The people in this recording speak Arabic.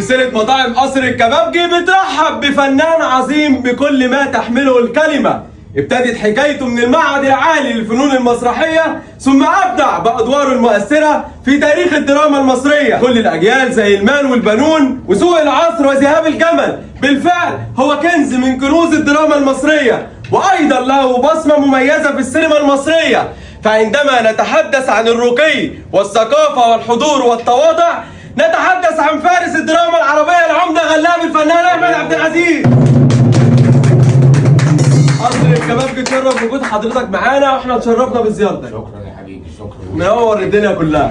سلسلة مطاعم قصر الكبابجي بترحب بفنان عظيم بكل ما تحمله الكلمة. ابتدت حكايته من المعهد العالي للفنون المسرحية، ثم أبدع بأدواره المؤثرة في تاريخ الدراما المصرية. كل الأجيال زي المان والبنون وسوق العصر وذهاب الجمل، بالفعل هو كنز من كنوز الدراما المصرية، وأيضا له بصمة مميزة في السينما المصرية. فعندما نتحدث عن الرقي والثقافة والحضور والتواضع، نتحدث عن فارس الدراما العربية العمدة غلاب الفنان أحمد عبد العزيز. قصر الكبابجي تشرف وجود حضرتك معانا، واحنا اتشرفنا بزيارتك. شكرا يا حبيبي، شكرا. منور الدنيا كلها.